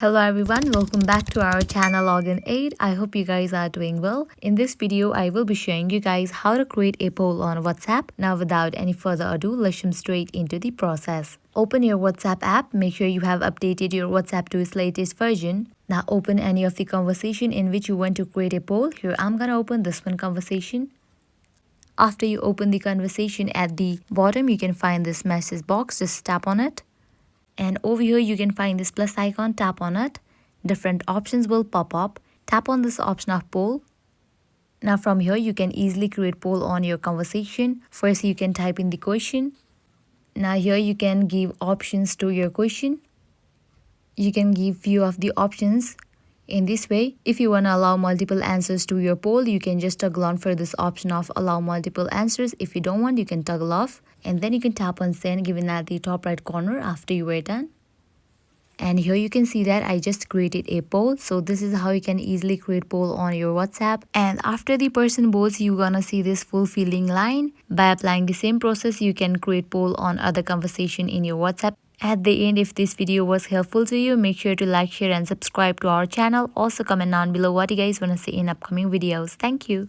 Hello everyone, welcome back to our channel Login Aid. I hope you guys are doing well. In this video, I will be showing you guys how to create a poll on WhatsApp. Now without any further ado, let's jump straight into the process. Open your WhatsApp app. Make sure you have updated your WhatsApp to its latest version. Now open any of the conversation in which you want to create a poll. Here I'm gonna open this one conversation. After you open the conversation, at the bottom you can find this message box. Just tap on it. And over here you can find this plus icon. Tap on it. Different options will pop up. Tap on this option of poll. Now from here you can easily create poll on your conversation. First you can type in the question. Now here you can give options to your question. You can give few of the options. In this way, if you want to allow multiple answers to your poll, you can just toggle on for this option of allow multiple answers. If you don't want, you can toggle off. And then you can tap on send given at the top right corner after you are done. And here you can see that I just created a poll. So this is how you can easily create poll on your WhatsApp. And after the person votes, you're gonna see this fulfilling line. By applying the same process, you can create poll on other conversation in your WhatsApp. At the end, if this video was helpful to you, make sure to like, share and subscribe to our channel. Also comment down below what you guys want to see in upcoming videos. Thank you.